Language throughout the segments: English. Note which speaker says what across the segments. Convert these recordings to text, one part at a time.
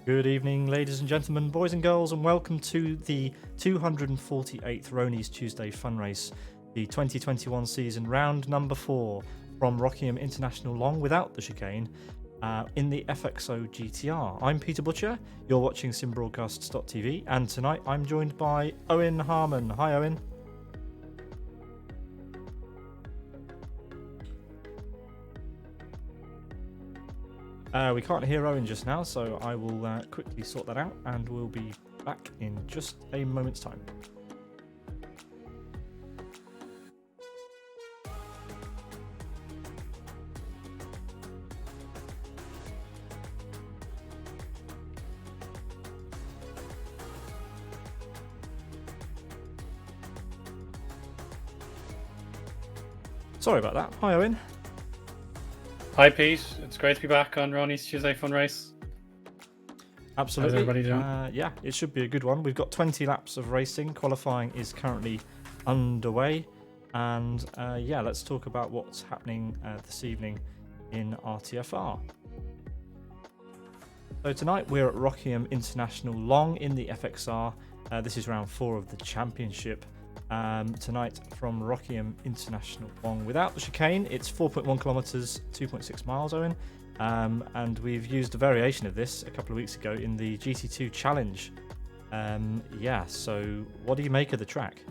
Speaker 1: Good evening, ladies and gentlemen, boys and girls, and welcome to the 248th Rony's Tuesday Fun Race, the 2021 season, round number 4 from Rockingham International Long without the chicane in the FXO GTR. I'm Peter Butcher, you're watching simbroadcasts.tv, and tonight I'm joined by Eoin Harmon. Hi, Eoin. We can't hear Eoin just now, so I will quickly sort that out and we'll be back in just a moment's time. Sorry about that. Hi, Eoin.
Speaker 2: Hi Pete, it's great to be back on Rony's Tuesday Fun Race.
Speaker 1: Absolutely.
Speaker 2: How's everybody doing?
Speaker 1: Yeah, it should be a good one. We've got 20 laps of racing. Qualifying is currently underway. And yeah, let's talk about what's happening this evening in RTFR. So tonight we're at Rockingham International Long in the FXR. This is round 4 of the championship. Tonight from Rockingham International Long without the chicane. It's 4.1 kilometres, 2.6 miles, Eoin. And we've used a variation of this a couple of weeks ago in the GT2 Challenge. Yeah, so what do you make of the track?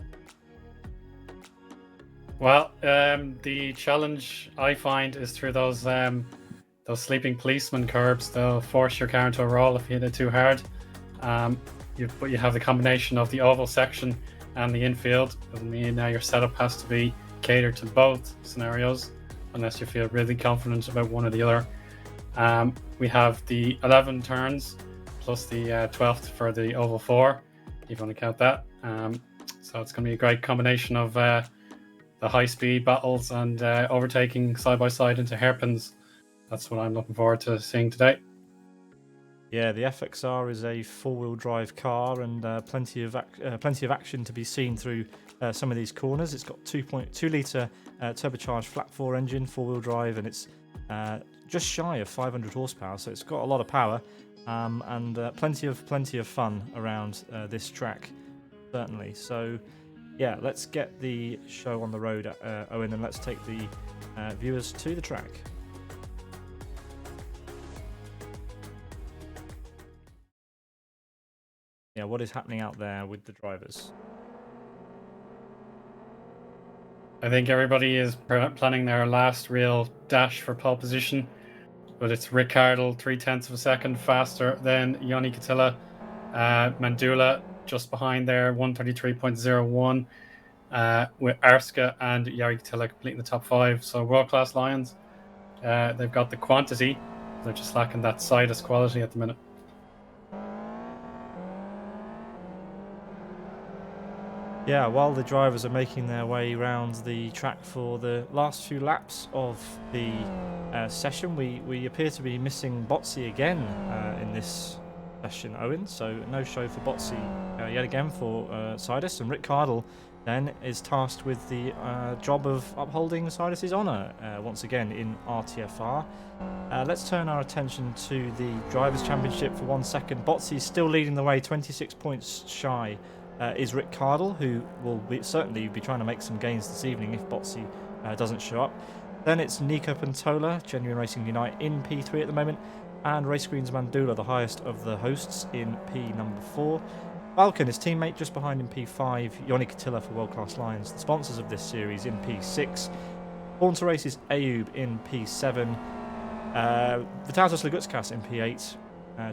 Speaker 2: Well, the challenge I find is through those sleeping policeman curbs. They'll force your car into a roll if you hit it too hard. But you have the combination of the oval section and the infield. Doesn't mean now your setup has to be catered to both scenarios unless you feel really confident about one or the other. We have the 11 turns plus the 12th for the oval 4, if you want to count that. So it's going to be a great combination of the high speed battles and overtaking side by side into hairpins. That's what I'm looking forward to seeing today.
Speaker 1: Yeah, the FXR is a four-wheel drive car, and plenty of action to be seen through some of these corners. It's got 2.2 litre turbocharged flat 4 engine, four-wheel drive, and it's just shy of 500 horsepower. So it's got a lot of power, and plenty of fun around this track, certainly. So yeah, let's get the show on the road, Eoin, and let's take the viewers to the track. Yeah, what is happening out there with the drivers?
Speaker 2: I think everybody is planning their last real dash for pole position, but it's Rick Cardle 0.3 of a second faster than Eoin Catilla. Mandula just behind there, 133.01, with Arska and Jari Catilla completing the top 5. So world-class Lions. They've got the quantity, they're just lacking that Sidus quality at the minute.
Speaker 1: Yeah, while the drivers are making their way around the track for the last few laps of the session, we appear to be missing Botsy again in this session, Eoin. So no show for Botsy yet again for Sidus, and Rick Cardle then is tasked with the job of upholding Sidus's honour once again in RTFR. Let's turn our attention to the Drivers' Championship for 1 second. Botsy still leading the way, 26 points shy. Is Rick Cardle, who will certainly be trying to make some gains this evening if Botsy doesn't show up. Then it's Nico Pantola, Genuine Racing Unite, in P3 at the moment, and Race Green's Mandula, the highest of the hosts, in P number 4. Balkan, his teammate, just behind in P5, Eoin Catilla for World Class Lions, the sponsors of this series, in P6. Born to Race is Ayub in P7. Vitatos Lagutskas in P8.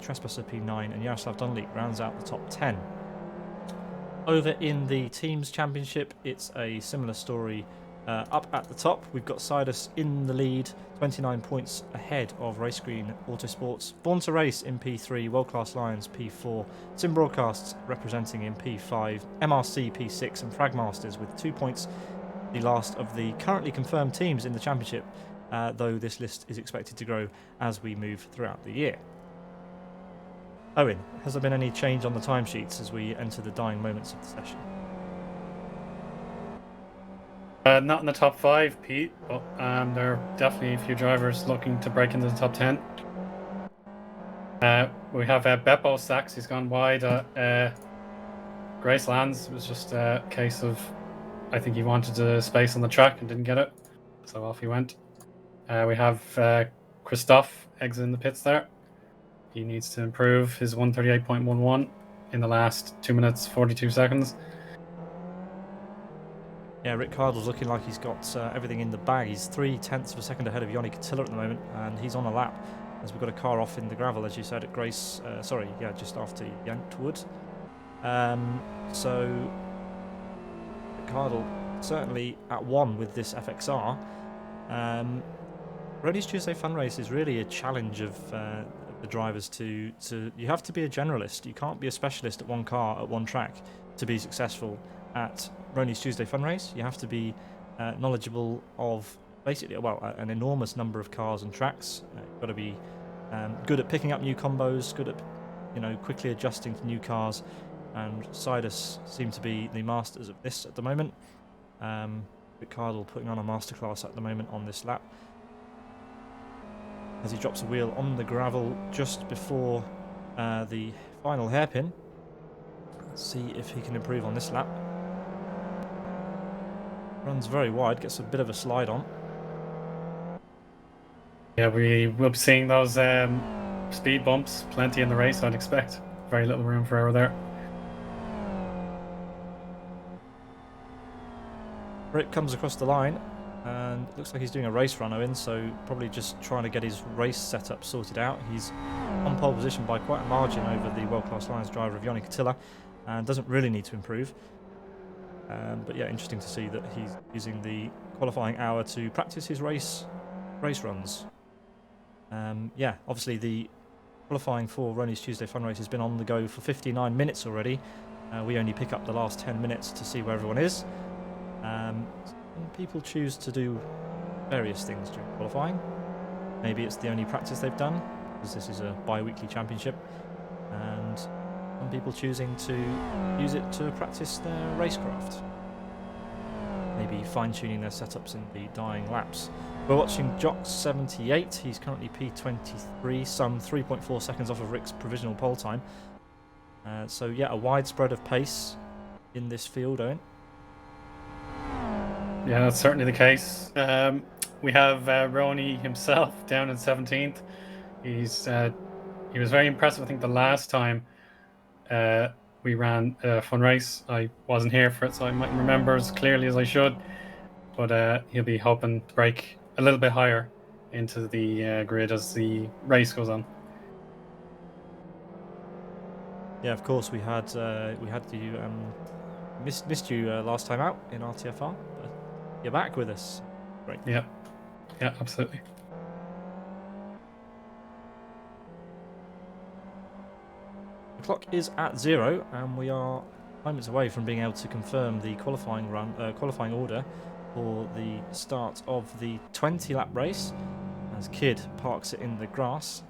Speaker 1: Trespasser P9, and Yaroslav Dunleak rounds out the top 10. Over in the Teams Championship, it's a similar story. Up at the top, we've got Sidus in the lead, 29 points ahead of Race Green Autosports. Born to Race in P3, World Class Lions P4, Sim Broadcasts representing in P5, MRC P6, and Fragmasters with 2 points, the last of the currently confirmed teams in the championship, though this list is expected to grow as we move throughout the year. Eoin, has there been any change on the timesheets as we enter the dying moments of the session?
Speaker 2: Not in the top 5, Pete, but there are definitely a few drivers looking to break into the top 10. We have Beppo Sachs. He's gone wide. Grace Lands was just a case of, I think he wanted the space on the track and didn't get it, so off he went. We have Christophe exiting the pits there. He needs to improve his 138.11 in the last 2 minutes 42 seconds.
Speaker 1: Yeah, Rick Cardle's looking like he's got everything in the bag. He's 0.3 of a second ahead of Eoin at the moment, and he's on a lap as we've got a car off in the gravel, as you said, at Grace. Just after Yentwood. So Rick Cardle certainly at one with this FXR. Rony's Tuesday Fun Race is really a challenge of the drivers to. You have to be a generalist. You can't be a specialist at one car at one track to be successful at Rony's Tuesday Fun Race. You have to be knowledgeable of basically, an enormous number of cars and tracks. You've got to be good at picking up new combos, good at quickly adjusting to new cars, and Sidus seem to be the masters of this at the moment. Ricciardo putting on a masterclass at the moment on this lap as he drops a wheel on the gravel just before the final hairpin. Let's see if he can improve on this lap. Runs very wide, gets a bit of a slide on.
Speaker 2: Yeah, we will be seeing those speed bumps plenty in the race, I'd expect. Very little room for error there.
Speaker 1: Rick comes across the line and it looks like he's doing a race run, Eoin, so probably just trying to get his race setup sorted out. He's on pole position by quite a margin over the world-class Lions driver of Eoin and doesn't really need to improve. But yeah, interesting to see that he's using the qualifying hour to practice his race runs. Obviously the qualifying for Rony's Tuesday Fun Race has been on the go for 59 minutes already. We only pick up the last 10 minutes to see where everyone is. And people choose to do various things during qualifying. Maybe it's the only practice they've done, because this is a bi-weekly championship, and some people choosing to use it to practice their racecraft. Maybe fine-tuning their setups in the dying laps. We're watching Jock78. He's currently P23, some 3.4 seconds off of Rick's provisional pole time. A wide spread of pace in this field, Eoin.
Speaker 2: Yeah, that's certainly the case. We have Rony himself down in 17th. He was very impressive. I think the last time we ran a fun race, I wasn't here for it, so I mightn't remember as clearly as I should. But he'll be hoping to break a little bit higher into the grid as the race goes on.
Speaker 1: Yeah, of course we had you missed you last time out in RTFR. But you're back with us. Great.
Speaker 2: Yeah, absolutely.
Speaker 1: The clock is at 0, and we are moments away from being able to confirm the qualifying order for the start of the 20-lap race. As Kidd parks it in the grass,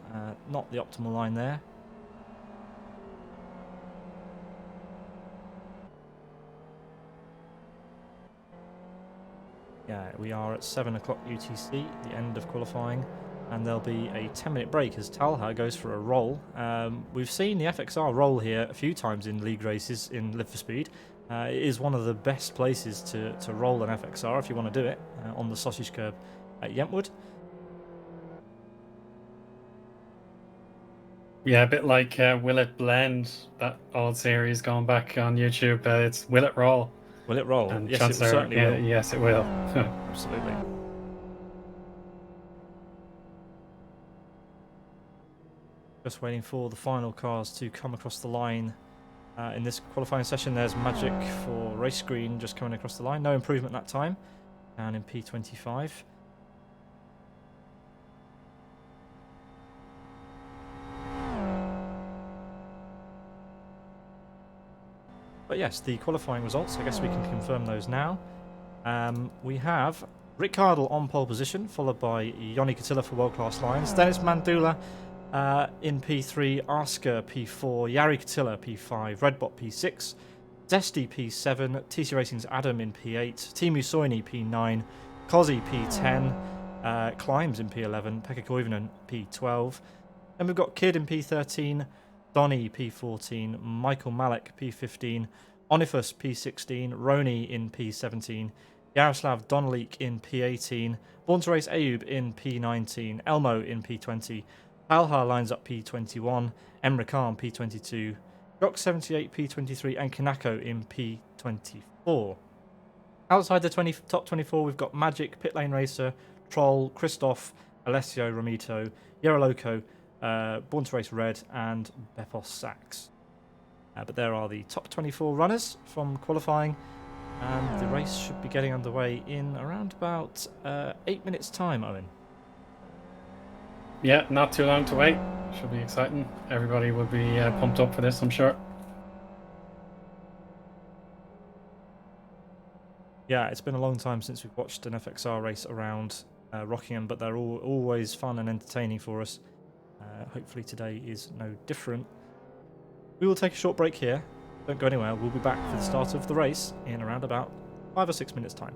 Speaker 1: not the optimal line there. Yeah, we are at 7 o'clock UTC, the end of qualifying, and there'll be a 10-minute break as Talha goes for a roll. We've seen the FXR roll here a few times in league races in Live for Speed. It is one of the best places to roll an FXR if you want to do it, on the sausage curb at Yentwood.
Speaker 2: Yeah, a bit like Will It Blend, that old series going back on YouTube. It's Will It Roll.
Speaker 1: Will it roll?
Speaker 2: And
Speaker 1: yes,
Speaker 2: Chancellor,
Speaker 1: it certainly will.
Speaker 2: Yes, it will.
Speaker 1: Absolutely. Just waiting for the final cars to come across the line in this qualifying session. There's Magic for Race Green just coming across the line. No improvement that time. Down in P25. But yes, the qualifying results, I guess we can confirm those now. We have Rick Cardle on pole position, followed by Eoin for World Class Lions. Dennis Mandula in P3, Asker P4, Jari Katila P5, Redbot P6, Zesty P7, TC Racing's Adam in P8, Timu Soini P9, Kozi P10, Climbs in P11, Pekka Koivunen P12, Then we've got Kid in P13, Donny P14, Michael Malik P15, Onifus P16, Rony in P17, Yaroslav Donalik in P18, Born to Race Ayub in P19, Elmo in P20, Palha lines up P21, Emre Khan P22, Jock78 P23, and Kanako in P24. Outside the top 24, we've got Magic, Pitlane Racer, Troll, Christoph, Alessio Ramito, Yeroloco, Born to Race Red, and Bepos Sachs. But there are the top 24 runners from qualifying, and the race should be getting underway in around about 8 minutes' time, Owen.
Speaker 2: Yeah, not too long to wait. Should be exciting. Everybody will be pumped up for this, I'm sure.
Speaker 1: Yeah, it's been a long time since we've watched an FXR race around Rockingham, but they're always fun and entertaining for us. Hopefully today is no different. We will take a short break here. Don't go anywhere. We'll be back for the start of the race in around about 5 or 6 minutes' time.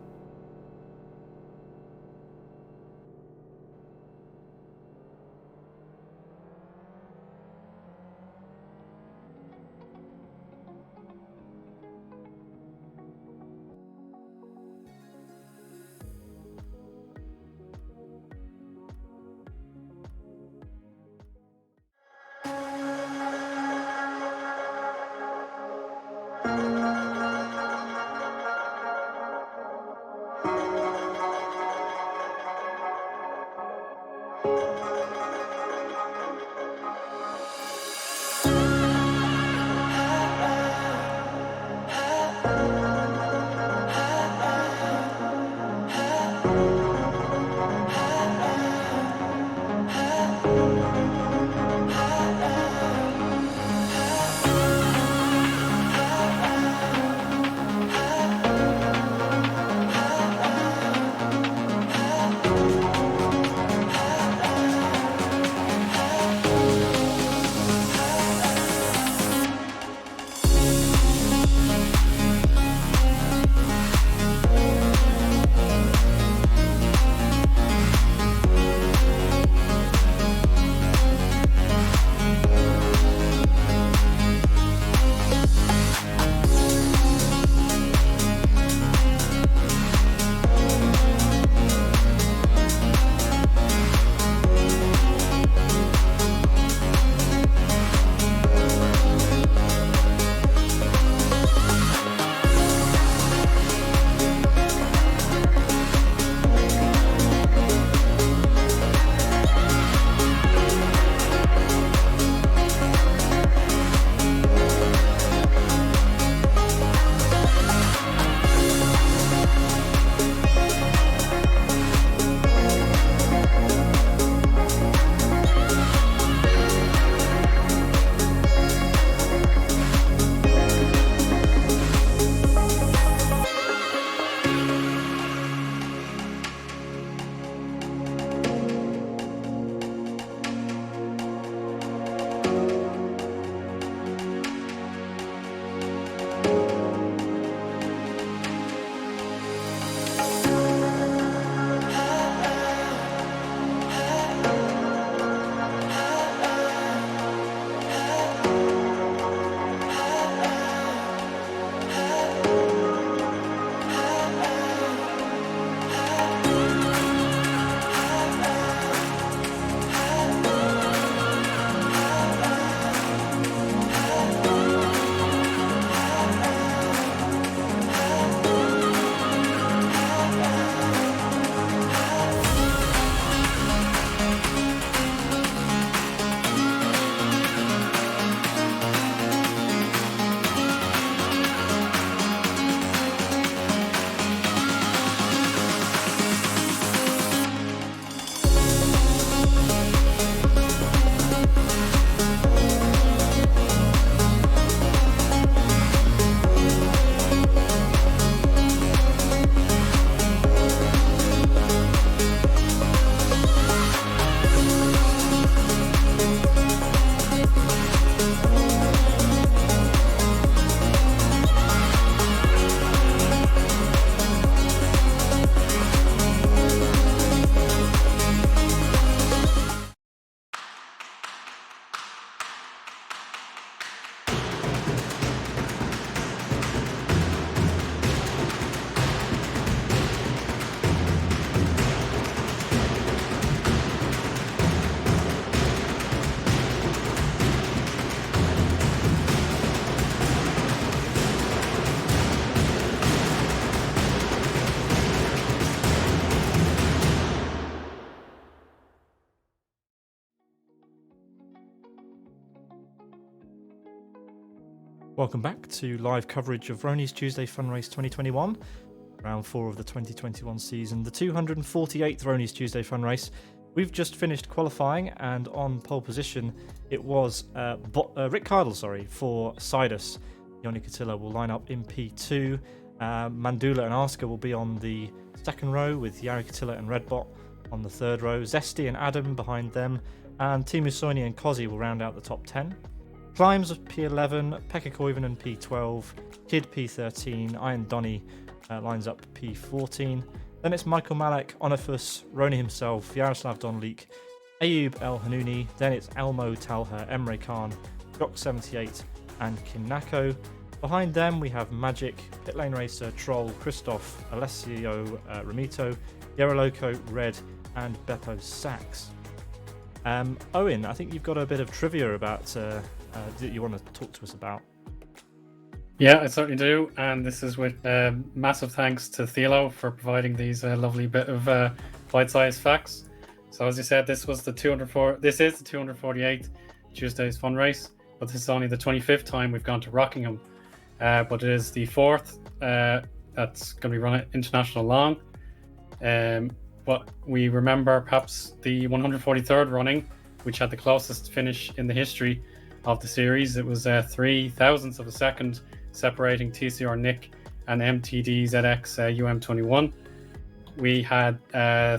Speaker 1: Welcome back to live coverage of Rony's Tuesday Fun Race 2021, round 4 of the 2021 season, the 248th Rony's Tuesday Fun Race. We've just finished qualifying, and on pole position it was Rick Cardle, for Sidus. Eoin Katilla will line up in P2. Mandula and Aska will be on the second row, with Jari Katilla and Redbot on the third row. Zesty and Adam behind them, and Teemu Soini and Kozi will round out the top 10. Climbs of P11, Pekka Koivunen P12, Kid P13, Ian Donny lines up P14. Then it's Michael Malek, Onifus, Rony himself, Yaroslav Donlik, Ayub El Hanouni. Then it's Elmo Talha, Emre Khan, Jock 78 and Kinako. Behind them we have Magic, Pitlane Racer, Troll, Christoph, Alessio Ramito, Yeroloco, Red and Beppo Sachs. Owen, I think you've got a bit of trivia about that you want to talk to us about.
Speaker 2: Yeah, I certainly do, and this is with massive thanks to Thilo for providing these lovely bit of bite-sized facts. So as you said, this is the 248th Tuesday's Fun Race, but this is only the 25th time we've gone to Rockingham, but it is the 4th that's going to be run at International Long. But we remember perhaps the 143rd running, which had the closest finish in the history of the series. It was 3 thousandths of a second separating TCR Nick and MTD ZX UM21. We had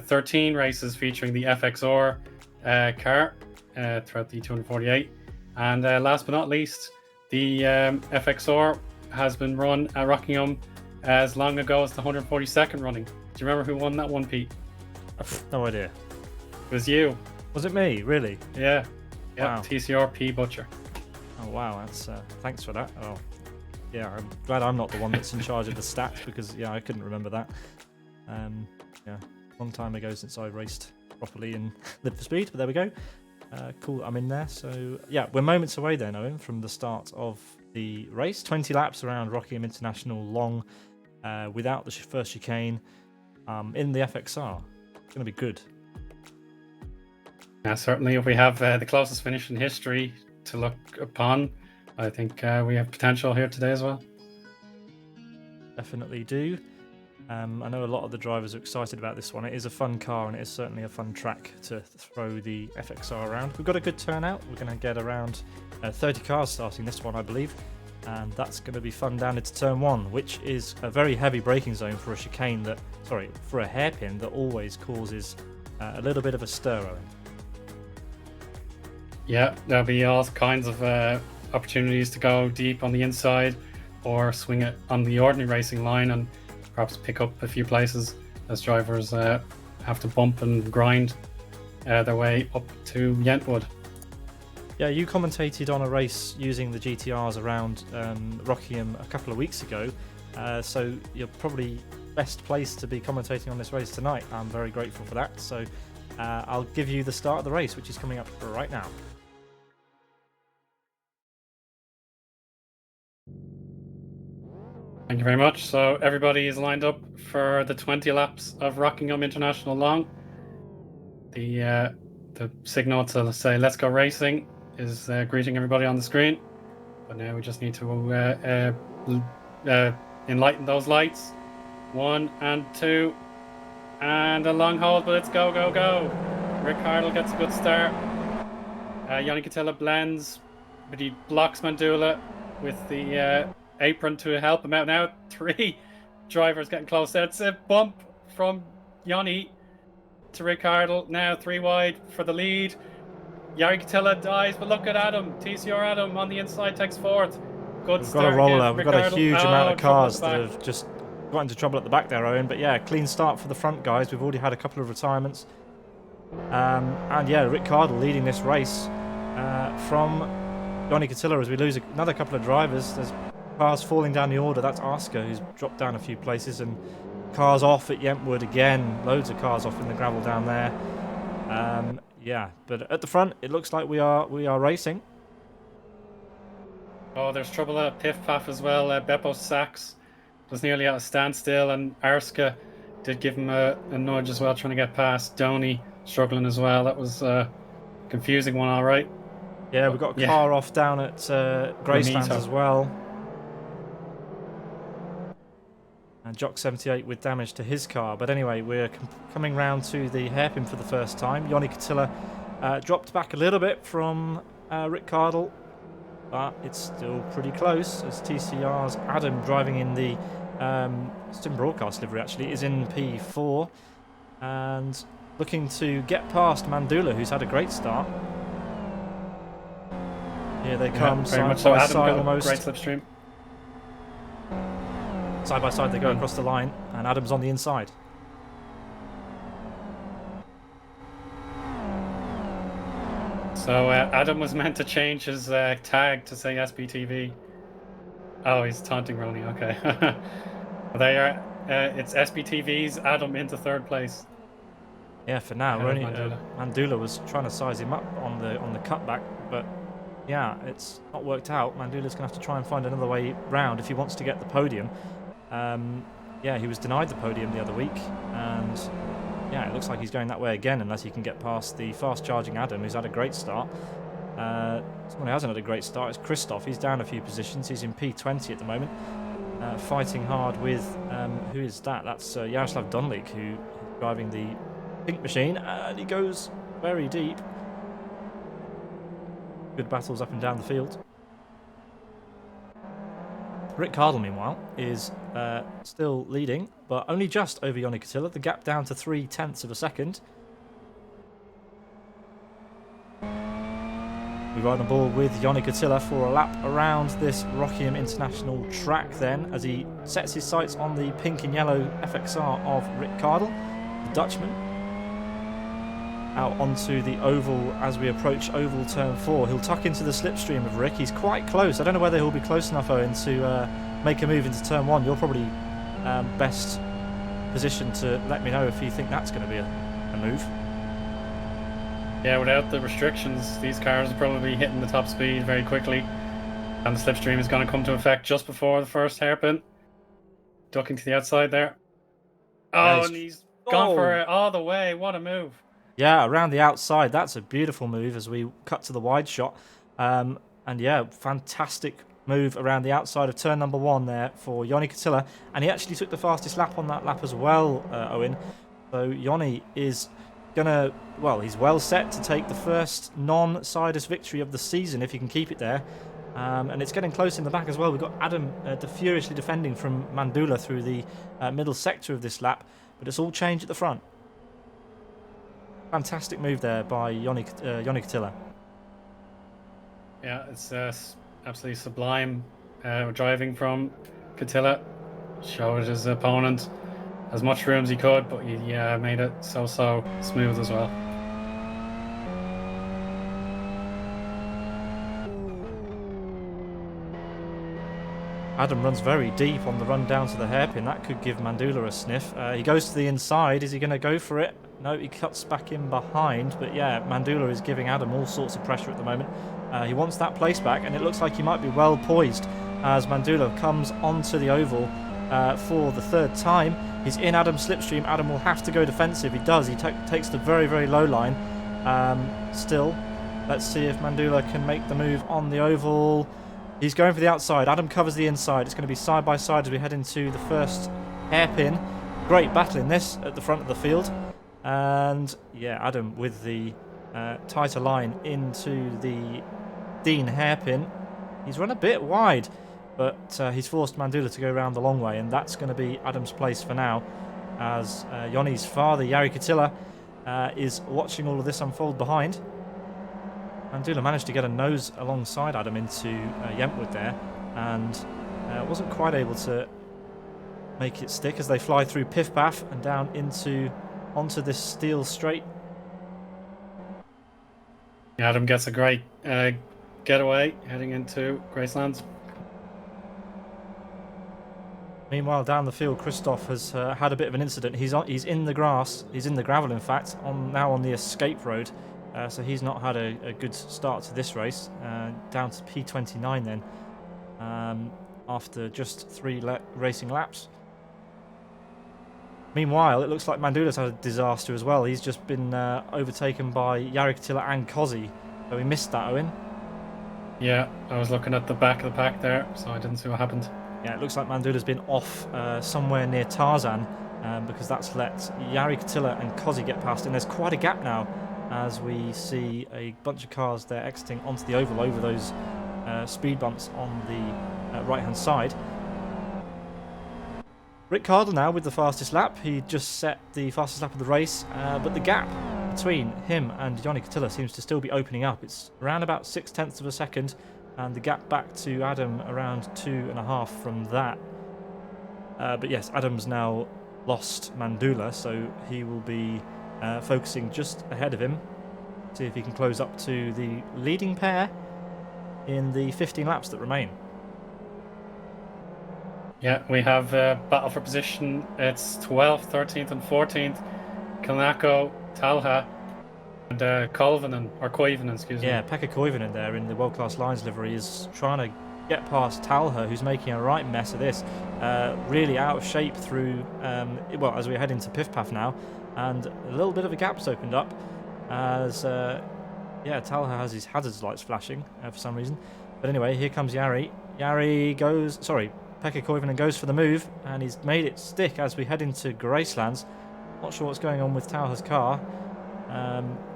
Speaker 2: 13 races featuring the FXR car throughout the 248. And last but not least, the FXR has been run at Rockingham as long ago as the 142nd running. Do you remember who won that one, Pete?
Speaker 1: No idea.
Speaker 2: It was you.
Speaker 1: Was it me? Really?
Speaker 2: Yeah.
Speaker 1: Wow.
Speaker 2: TCR P Butcher.
Speaker 1: Oh wow, that's thanks for that. Oh, yeah, I'm glad I'm not the one that's in charge of the stats, because I couldn't remember that. Long time ago since I raced properly and lived for speed, but there we go. Cool, I'm in there. So yeah, we're moments away then, Owen, from the start of the race. 20 laps around Rockingham International Long, without the first chicane, in the FXR. It's going to be good.
Speaker 2: Yeah, certainly. If we have the closest finish in history to look upon, I think we have potential here today as well.
Speaker 1: Definitely do. I know a lot of the drivers are excited about this one. It is a fun car, and it is certainly a fun track to throw the FXR around. We've got a good turnout. We're going to get around 30 cars starting this one, I believe, and that's going to be fun down into turn 1, which is a very heavy braking zone for a chicane for a hairpin that always causes a little bit of a stir, Owen.
Speaker 2: Yeah, there'll be all kinds of opportunities to go deep on the inside or swing it on the ordinary racing line and perhaps pick up a few places as drivers have to bump and grind their way up to Yentwood.
Speaker 1: Yeah, you commentated on a race using the GTRs around Rockingham a couple of weeks ago, so you're probably best placed to be commentating on this race tonight. I'm very grateful for that, so I'll give you the start of the race, which is coming up right now.
Speaker 2: Thank you very much. So everybody is lined up for the 20 laps of Rockingham International Long. The signal to say "Let's go racing" is greeting everybody on the screen. But now we just need to enlighten those lights. 1 and 2, and a long hold. But it's go, go, go. Rick Cardle gets a good start. Eoin Katilla blends, but he blocks Mandula with the apron to help him out. Now 3 drivers getting close. It's a bump from Eoin to Rick Cardle. Now 3 wide for the lead. Jari Katilla dies, but look at Adam. TCR Adam on the inside takes 4th. Good
Speaker 1: We've
Speaker 2: start.
Speaker 1: got a roller.
Speaker 2: Again,
Speaker 1: We've got a huge amount of cars that
Speaker 2: back.
Speaker 1: have just got into trouble at the back there, Owen. But yeah, clean start for the front guys. We've already had a couple of retirements. And yeah, Rick Cardle leading this race from Eoin Katilla as we lose another couple of drivers. There's cars falling down the order. That's Aska, who's dropped down a few places, and cars off at Yentwood again. Loads of cars off in the gravel down there. Yeah, but at the front, it looks like we are racing.
Speaker 2: Oh, there's trouble at Piff Paff as well. Beppo Sachs was nearly at a standstill, and Arska did give him a nudge as well, trying to get past. Donny struggling as well. That was a confusing one, all right.
Speaker 1: Yeah, we've got a car off down at Greystands as well. And Jock 78 with damage to his car. But anyway, we're coming round to the hairpin for the first time. Yoni Catilla dropped back a little bit from Rick Cardle, but it's still pretty close as TCR's Adam, driving in the Sim Broadcast livery actually, is in P4 and looking to get past Mandula, who's had a great start. Here they come, side by side almost.
Speaker 2: Great slipstream.
Speaker 1: Side by side they go across the line, and Adam's on the inside.
Speaker 2: So Adam was meant to change his tag to say SBTV. Oh, he's taunting Rony. Okay. They are. It's SBTV's Adam into third place.
Speaker 1: Yeah, for now. Rony Mandula was trying to size him up on the cutback, but yeah, it's not worked out. Mandula's gonna have to try and find another way round if he wants to get the podium. Yeah, he was denied the podium the other week, and yeah, it looks like he's going that way again unless he can get past the fast-charging Adam, who's had a great start. Someone who hasn't had a great start is Christoph. He's down a few positions. He's in P20 at the moment, fighting hard with, who is that? That's Jaroslav Donlik, who is driving the pink machine, and he goes very deep. Good battles up and down the field. Rick Cardle, meanwhile, is still leading, but only just over Yoni Catilla. The gap down to 0.3 of a second. We ride on board with Yoni Catilla for a lap around this Rockingham International track then, as he sets his sights on the pink and yellow FXR of Rick Cardle, the Dutchman. Out onto the oval as we approach oval turn 4. He'll tuck into the slipstream of Rick. He's quite close. I don't know whether he'll be close enough, Eoin, to make a move into turn 1. You're probably best positioned to let me know if you think that's going to be a move.
Speaker 2: Yeah, without the restrictions, these cars will probably be hitting the top speed very quickly, and the slipstream is going to come to effect just before the first hairpin. Ducking to the outside there. Oh, and he's gone for it all the way. What a move.
Speaker 1: Yeah, around the outside. That's a beautiful move as we cut to the wide shot. And yeah, fantastic move around the outside of turn number 1 there for Yoni Catilla. And he actually took the fastest lap on that lap as well, Eoin. So Yoni is going to, well, he's well set to take the first non-Sidus victory of the season if he can keep it there. And it's getting close in the back as well. We've got Adam furiously defending from Mandula through the middle sector of this lap. But it's all changed at the front. Fantastic move there by Yoni Catilla.
Speaker 2: Yeah, it's absolutely sublime driving from Catilla. Showed his opponent as much room as he could, but he made it so smooth as well.
Speaker 1: Adam runs very deep on the run down to the hairpin. That could give Mandula a sniff. He goes to the inside. Is he going to go for it? No, he cuts back in behind. But yeah, Mandula is giving Adam all sorts of pressure at the moment. He wants that place back, and it looks like he might be well poised as Mandula comes onto the oval for the third time. He's in Adam's slipstream. Adam will have to go defensive. He does. He takes the very, very low line. Still, let's see if Mandula can make the move on the oval. He's going for the outside. Adam covers the inside. It's going to be side by side as we head into the first hairpin. Great battle in this at the front of the field. And yeah, Adam with the tighter line into the Dean hairpin. He's run a bit wide, but he's forced Mandula to go around the long way, and that's going to be Adam's place for now, as Yoni's father, Jari Catilla, is watching all of this unfold behind. Mandula managed to get a nose alongside Adam into Yentwood there, and wasn't quite able to make it stick as they fly through Piff Paff and down onto this steel straight.
Speaker 2: Adam gets a great getaway heading into Gracelands.
Speaker 1: Meanwhile, down the field, Christoph has had a bit of an incident. He's in the grass. He's in the gravel, in fact, now on the escape road. So he's not had a good start to this race. Down to P29 then, after just 3 racing laps. Meanwhile, it looks like Mandula's had a disaster as well. He's just been overtaken by Jari Catilla and Kozzy. So we missed that, Eoin.
Speaker 2: Yeah, I was looking at the back of the pack there, so I didn't see what happened.
Speaker 1: Yeah, it looks like Mandula's been off somewhere near Tarzan, because that's let Jari Katila and Kozi get past, and there's quite a gap now as we see a bunch of cars there exiting onto the oval over those speed bumps on the right-hand side. Rick Cardle now with the fastest lap. He just set the fastest lap of the race, but the gap between him and Joni Katila seems to still be opening up. It's around about 0.6 of a second, and the gap back to Adam around 2.5 from that. But yes, Adam's now lost Mandula, so he will be focusing just ahead of him. See if he can close up to the leading pair in the 15 laps that remain.
Speaker 2: Yeah, we have battle for position. It's 12th, 13th, and 14th. Kanako, Talha, and Koivunen, excuse me.
Speaker 1: Yeah, Pekka Koivunen there in the World Class Lions livery is trying to get past Talha, who's making a right mess of this. Really out of shape through, well, as we head into Piff Paff now, and a little bit of a gap's opened up as, yeah, Talha has his hazards lights flashing for some reason. But anyway, here comes Jari. Pekka Koivunen goes for the move, and he's made it stick as we head into Gracelands. Not sure what's going on with Talha's car,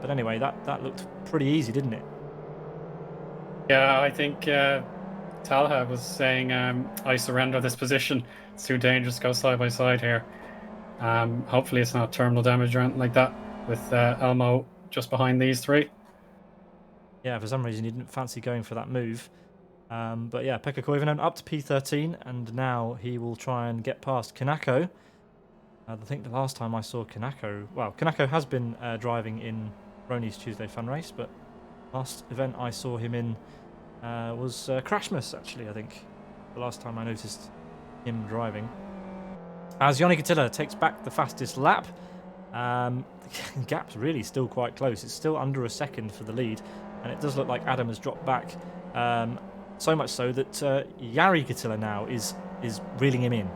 Speaker 1: but anyway, that looked pretty easy, didn't it?
Speaker 2: Yeah, I think Talha was saying, I surrender this position. It's too dangerous to go side by side here. Hopefully it's not terminal damage or anything like that, with Elmo just behind these three.
Speaker 1: Yeah, for some reason he didn't fancy going for that move. But yeah, Pekka Koivunen up to P13, and now he will try and get past Kanako. I think the last time I saw Kanako... Well, Kanako has been driving in Rony's Tuesday Fun Race, but last event I saw him in was Crashmas, actually, I think. The last time I noticed him driving. As Joni Katila takes back the fastest lap, the gap's really still quite close. It's still under a second for the lead, and it does look like Adam has dropped back. So much so that Jari Katila now is reeling him in.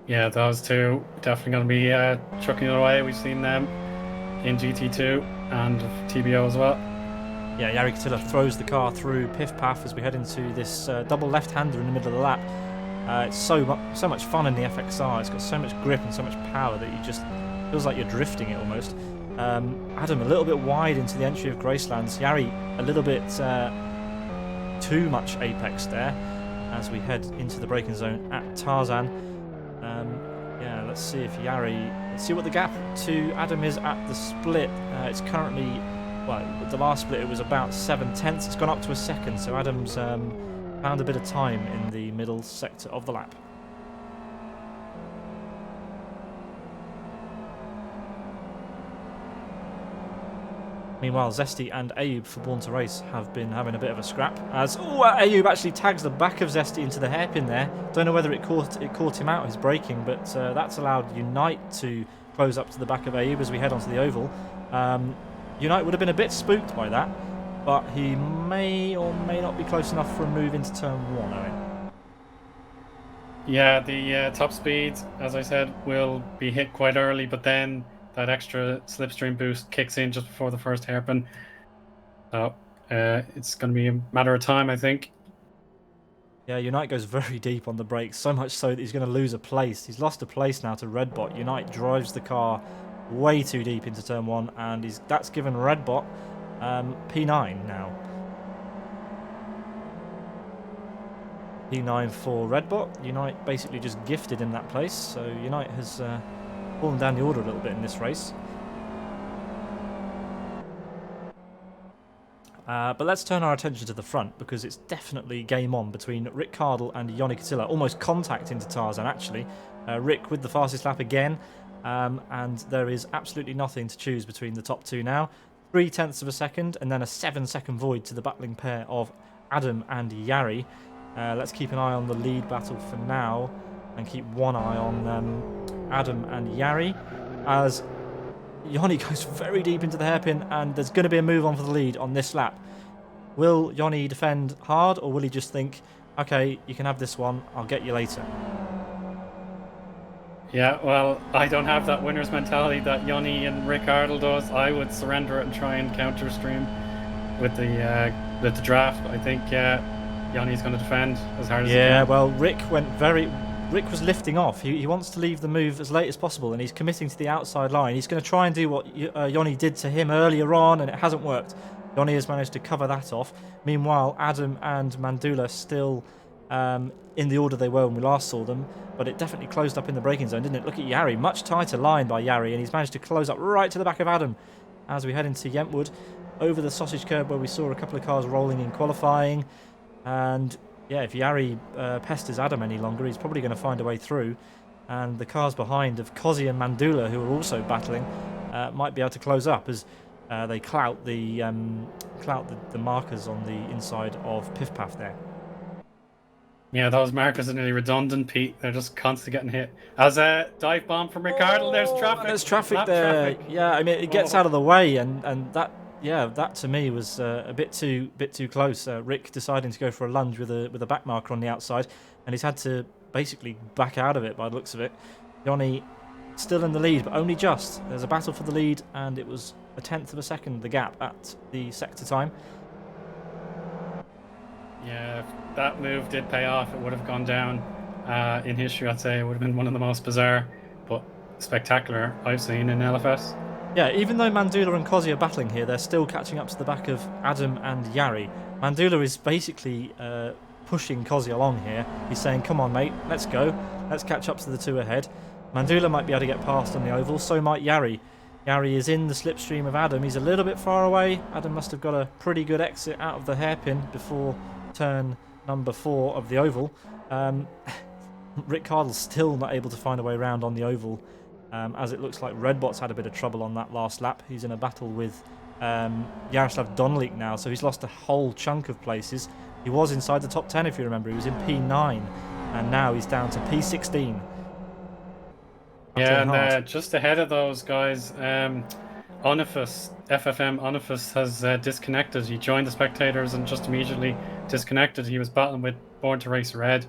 Speaker 2: Yeah, those two definitely going to be trucking it away. We've seen them in GT2 and TBO as well.
Speaker 1: Yeah, Jari Katila throws the car through Piff Paff as we head into this double left-hander in the middle of the lap. It's so much fun in the FXR. It's got so much grip and so much power that you just feels like you're drifting it almost. Adam a little bit wide into the entry of Gracelands. Jari a little bit too much apex there as we head into the braking zone at Tarzan. Yeah, let's see if let's see what the gap to Adam is at the split. It's currently, well, with the last split it was about 0.7. It's gone up to a second, so Adam's found a bit of time in the middle sector of the lap. Meanwhile, Zesty and Ayub for Born to Race have been having a bit of a scrap. As Ayub actually tags the back of Zesty into the hairpin there. Don't know whether it caught him out his braking, but that's allowed Unite to close up to the back of Ayub as we head onto the oval. Unite would have been a bit spooked by that, but he may or may not be close enough for a move into turn 1, Owen.
Speaker 2: Yeah, the top speed, as I said, will be hit quite early, but then that extra slipstream boost kicks in just before the first hairpin. So it's going to be a matter of time, I think.
Speaker 1: Yeah, Unite goes very deep on the brakes, so much so that he's going to lose a place. He's lost a place now to Redbot. Unite drives the car way too deep into turn 1, and that's given Redbot P9 now. P9 for Redbot. Unite basically just gifted in that place, so Unite has fallen down the order a little bit in this race. But let's turn our attention to the front, because it's definitely game on between Rick Cardle and Joni Katila. Almost contact into Tarzan, actually. Rick with the fastest lap again, and there is absolutely nothing to choose between the top two now. 0.3 of a second, and then a 7-second void to the battling pair of Adam and Jari. Let's keep an eye on the lead battle for now, and keep one eye on Adam and Jari, as Joni goes very deep into the hairpin, and there's going to be a move on for the lead on this lap. Will Joni defend hard, or will he just think, okay, you can have this one, I'll get you later?
Speaker 2: Yeah, well, I don't have that winner's mentality that Joni and Rick Ardle does. I would surrender it and try and counter stream with the draft. I think Yanni's going to defend as hard as he
Speaker 1: Yeah,
Speaker 2: can.
Speaker 1: well, Rick was lifting off. He wants to leave the move as late as possible, and he's committing to the outside line. He's going to try and do what Rony did to him earlier on, and it hasn't worked. Rony has managed to cover that off. Meanwhile, Adam and Mandula still in the order they were when we last saw them, but it definitely closed up in the braking zone, didn't it? Look at Yari, much tighter line by Yari, and he's managed to close up right to the back of Adam as we head into Yentwood, over the sausage curb where we saw a couple of cars rolling in qualifying. And yeah, if Yari pesters Adam any longer, he's probably going to find a way through. And the cars behind of Kozi and Mandula, who are also battling, might be able to close up as they clout the markers on the inside of Piff Paff there.
Speaker 2: Yeah, those markers are nearly redundant, Pete. They're just constantly getting hit. As a dive bomb from Ricardo, there's traffic.
Speaker 1: There's traffic
Speaker 2: Lap
Speaker 1: there.
Speaker 2: Traffic.
Speaker 1: Yeah, I mean it gets out of the way, and that to me was a bit too close. Rick deciding to go for a lunge with a back marker on the outside, and he's had to basically back out of it by the looks of it. Rony still in the lead, but only just. There's a battle for the lead, and it was a tenth of a second the gap at the sector time.
Speaker 2: Yeah, if that move did pay off, it would have gone down in history, I'd say. It would have been one of the most bizarre but spectacular I've seen in LFS.
Speaker 1: Yeah, even though Mandula and Kozi are battling here, they're still catching up to the back of Adam and Yari. Mandula is basically pushing Kozi along here. He's saying, come on, mate, let's go. Let's catch up to the two ahead. Mandula might be able to get past on the oval, so might Yari. Yari is in the slipstream of Adam. He's a little bit far away. Adam must have got a pretty good exit out of the hairpin before turn number 4 of the oval. Rick Cardle's still not able to find a way around on the oval, as it looks like Redbot's had a bit of trouble on that last lap. He's in a battle with Yaroslav Donlik now, so he's lost a whole chunk of places. He was inside the top 10, if you remember. He was in P9, and now he's down to P16.
Speaker 2: Yeah, and just ahead of those guys, Onifus, FFM Onifus has disconnected. He joined the spectators and just immediately disconnected. He was battling with Born to Race Red,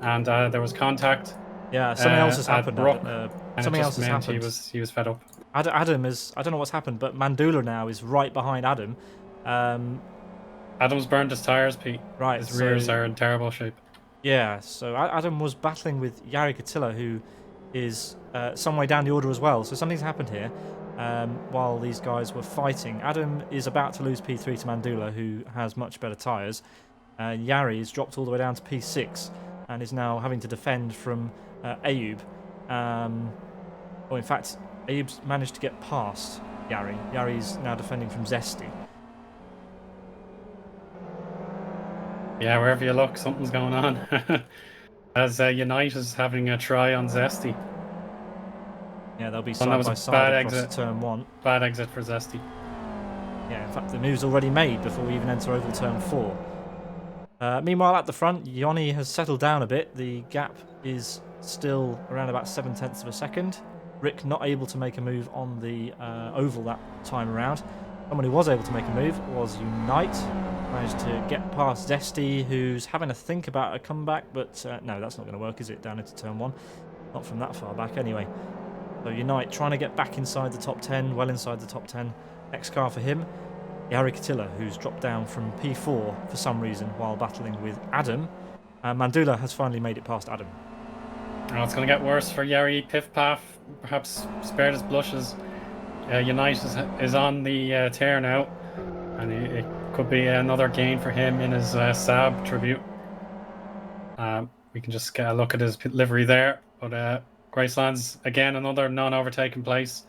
Speaker 2: and there was contact.
Speaker 1: Yeah, something else has happened.
Speaker 2: Something else has happened. He was fed up.
Speaker 1: Adam is, I don't know what's happened, but Mandula now is right behind Adam.
Speaker 2: Adam's burned his tyres, Pete.
Speaker 1: Right,
Speaker 2: his rears are in terrible shape.
Speaker 1: Yeah, so Adam was battling with Yari Katilla, who is some way down the order as well. So something's happened here while these guys were fighting. Adam is about to lose P3 to Mandula, who has much better tyres. Yari is dropped all the way down to P6 and is now having to defend from Ayub. Or in fact, Ayub's managed to get past Yari. Yari's now defending from Zesty.
Speaker 2: Yeah, wherever you look, something's going on. As Unite is having a try on Zesty.
Speaker 1: Yeah, they'll be side by side across turn 1.
Speaker 2: Bad exit for Zesty.
Speaker 1: Yeah, in fact, the move's already made before we even enter oval turn 4. Meanwhile, at the front, Rony has settled down a bit. The gap is still around about 7/10 of a second. Rick not able to make a move on the oval that time around. Someone who was able to make a move was Unite. Managed to get past Zesty, who's having a think about a comeback, but no, that's not going to work, is it, down into turn 1? Not from that far back, anyway. So Unite trying to get back inside the top 10, well inside the top 10. Next car for him, Yari Katilla, who's dropped down from P4 for some reason while battling with Adam. Mandula has finally made it past Adam.
Speaker 2: Oh, it's going to get worse for Yari. Piff Paff perhaps spared his blushes. Unite is on the tear now, and it could be another gain for him in his Saab tribute. We can just get a look at his livery there. But Graceland's, again, another non-overtaken place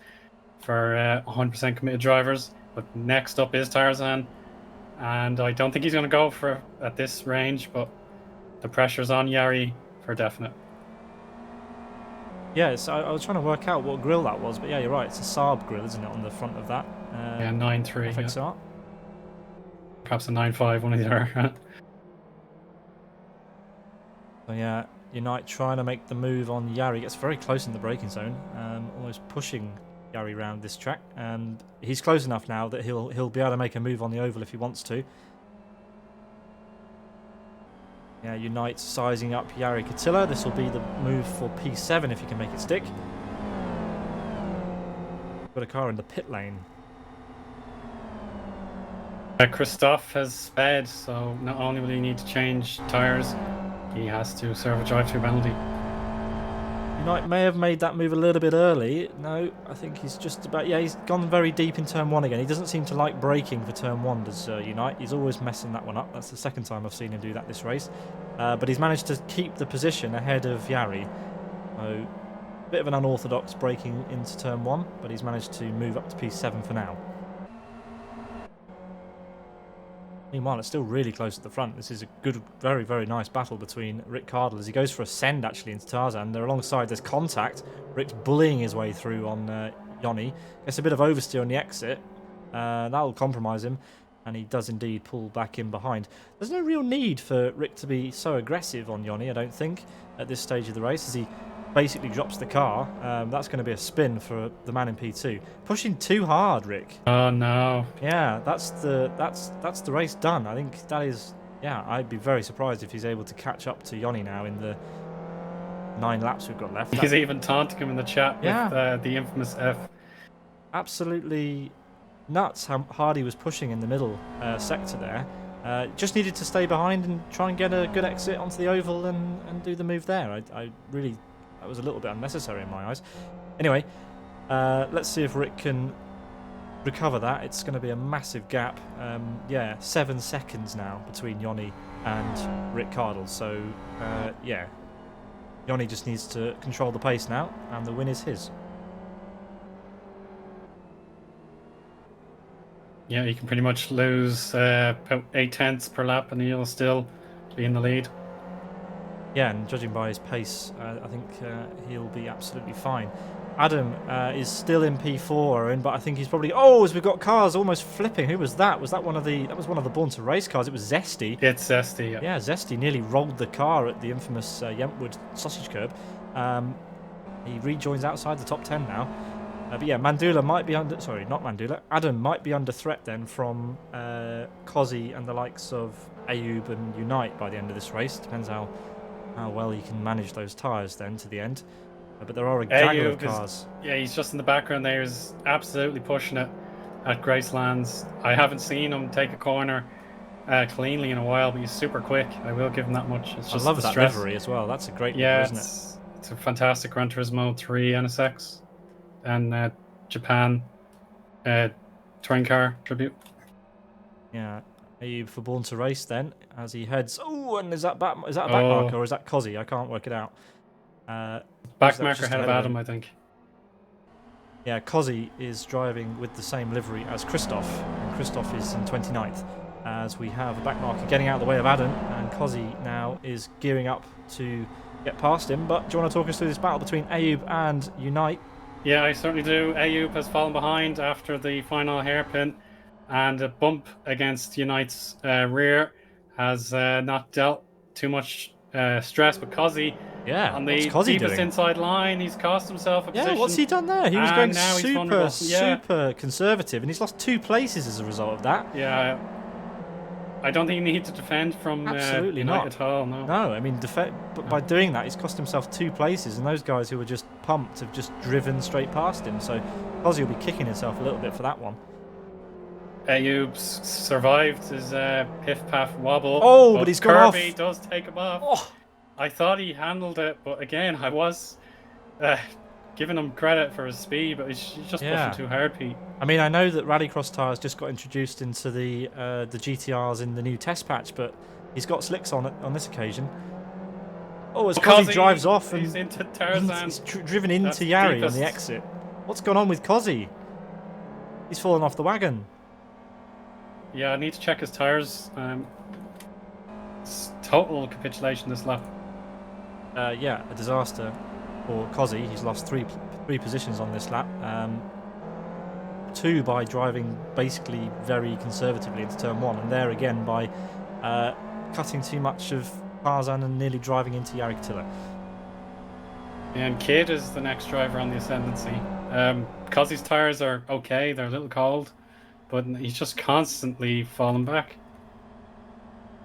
Speaker 2: for 100% committed drivers. But next up is Tarzan. And I don't think he's going to go for at this range, but the pressure's on Yari for definite.
Speaker 1: Yeah, so I was trying to work out what grille that was, but yeah, you're right. It's a Saab grille, isn't it, on the front of that?
Speaker 2: Yeah, 9.3.
Speaker 1: FXR.
Speaker 2: Yeah. Perhaps a 9.5, one of the other.
Speaker 1: So yeah, Unite trying to make the move on Yari. Gets very close in the braking zone, almost pushing Yari around this track. And he's close enough now that he'll be able to make a move on the oval if he wants to. Yeah, Unite sizing up Yari Katilla. This will be the move for P7 if he can make it stick. Got a car in the pit lane.
Speaker 2: Christoph has sped, so not only will he need to change tyres, he has to serve a drive-through penalty.
Speaker 1: Unite may have made that move a little bit early. No, I think he's just about... Yeah, he's gone very deep in turn 1 again. He doesn't seem to like braking for turn 1, does Unite. He's always messing that one up. That's the second time I've seen him do that this race. But he's managed to keep the position ahead of Jari. So, a bit of an unorthodox braking into turn 1, but he's managed to move up to P7 for now. Meanwhile, it's still really close at the front. This is a good, very, very nice battle between Rick Cardle as he goes for a send, actually, into Tarzan. They're alongside, there's contact. Rick's bullying his way through on Rony. Gets a bit of oversteer on the exit. That'll compromise him, and he does indeed pull back in behind. There's no real need for Rick to be so aggressive on Rony, I don't think, at this stage of the race, as he basically drops the car. That's going to be a spin for the man in P2. Pushing too hard, Rick.
Speaker 2: Oh no.
Speaker 1: Yeah, that's the race done. I think that is... Yeah, I'd be very surprised if he's able to catch up to Rony now in the 9 laps we've got left.
Speaker 2: He's even taunting him in the chat with the infamous F.
Speaker 1: Absolutely nuts how hard he was pushing in the middle sector there. Just needed to stay behind and try and get a good exit onto the oval and do the move there. I really... That was a little bit unnecessary in my eyes. Anyway, let's see if Rick can recover that. It's going to be a massive gap. Yeah, 7 seconds now between Rony and Rick Cardle. So, yeah, Rony just needs to control the pace now, and the win is his.
Speaker 2: Yeah, he can pretty much lose about 8 tenths per lap, and he'll still be in the lead.
Speaker 1: Yeah, and judging by his pace, I think he'll be absolutely fine. Adam is still in P4, but I think he's probably... Oh, as we've got cars almost flipping. Who was that? Was that one of the... That was one of the Born to Race cars. It was Zesty.
Speaker 2: It's Zesty, yeah.
Speaker 1: Yeah, Zesty nearly rolled the car at the infamous Yentwood sausage curb. He rejoins outside the top 10 now. But yeah, Mandula might be under... Sorry, not Mandula. Adam might be under threat then from Kozzy and the likes of Ayub and Unite by the end of this race. Depends how well he can manage those tyres then to the end. But there are a gaggle of cars.
Speaker 2: Yeah, he's just in the background there. He's absolutely pushing it at Gracelands. I haven't seen him take a corner cleanly in a while, but he's super quick. I will give him that much. It's just
Speaker 1: I love
Speaker 2: the
Speaker 1: that
Speaker 2: stress.
Speaker 1: livery as well. That's a great
Speaker 2: yeah,
Speaker 1: livery, isn't it?
Speaker 2: It's a fantastic Gran Turismo 3 NSX and Japan touring car tribute.
Speaker 1: Yeah. Ayub for Born to Race then, as he heads... Oh, and is that a back marker or is that Kozzy? I can't work it out.
Speaker 2: Back marker ahead of Adam, I think.
Speaker 1: Yeah, Kozzy is driving with the same livery as Christoph, and Christoph is in 29th, as we have a back marker getting out of the way of Adam, and Kozzy now is gearing up to get past him. But do you want to talk us through this battle between Ayub and Unite?
Speaker 2: Yeah, I certainly do. Ayub has fallen behind after the final hairpin, and a bump against Unite's rear has not dealt too much stress. But Kozzy, on the deepest inside line, he's cost himself a position.
Speaker 1: Yeah, what's he done there? He was going super conservative, and he's lost 2 places as a result of that.
Speaker 2: Yeah, I don't think he needs to defend from
Speaker 1: absolutely
Speaker 2: Unite
Speaker 1: not
Speaker 2: at all. No,
Speaker 1: I mean, but by doing that, he's cost himself 2 places, and those guys who were just pumped have just driven straight past him. So Kozzy will be kicking himself a little bit for that one.
Speaker 2: Ayub survived his piff-paff wobble.
Speaker 1: Oh, but he's gone off.
Speaker 2: Kirby does take him off.
Speaker 1: Oh.
Speaker 2: I thought he handled it, but again, I was giving him credit for his speed, but he's just pushing too hard, Pete.
Speaker 1: I mean, I know that Rallycross tyres just got introduced into the GTRs in the new test patch, but he's got slicks on it on this occasion. Oh, as Kozzy drives off and
Speaker 2: he's into Tarzan.
Speaker 1: He's driven into Jari on the exit. What's gone on with Kozzy? He's fallen off the wagon.
Speaker 2: Yeah, I need to check his tyres. It's total capitulation this lap.
Speaker 1: Yeah, a disaster for Kozzy. He's lost three positions on this lap. 2 by driving basically very conservatively into turn 1, and there again by cutting too much of Tarzan and nearly driving into Jari Katila.
Speaker 2: And Kid is the next driver on the ascendancy. Kozzy's tyres are okay, they're a little cold, but he's just constantly falling back.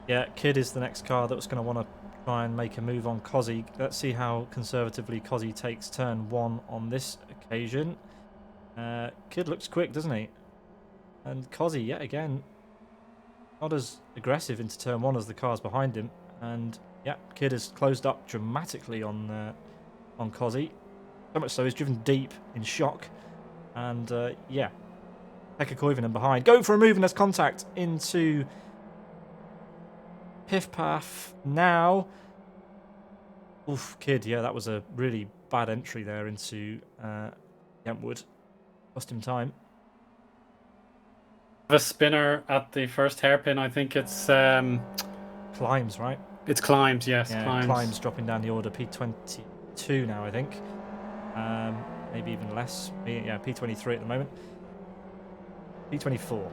Speaker 1: Yeah, Kid is the next car that's going to want to try and make a move on Kozzy. Let's see how conservatively Kozzy takes turn 1 on this occasion. Kid looks quick, doesn't he? And Kozzy, yet again, not as aggressive into turn 1 as the cars behind him. And yeah, Kid has closed up dramatically on Cozzy. So much so he's driven deep in shock. And yeah, Pekka Koivunen behind. Going for a move and there's contact into Piff Paff now. Oof, Kid, yeah, that was a really bad entry there into Kentwood. Lost him time.
Speaker 2: A spinner at the first hairpin. I think it's
Speaker 1: Climbs, right?
Speaker 2: It's Climbs, yes.
Speaker 1: Yeah, Climbs dropping down the order. P22 now, I think. Maybe even less. Yeah, P23 at the moment. P24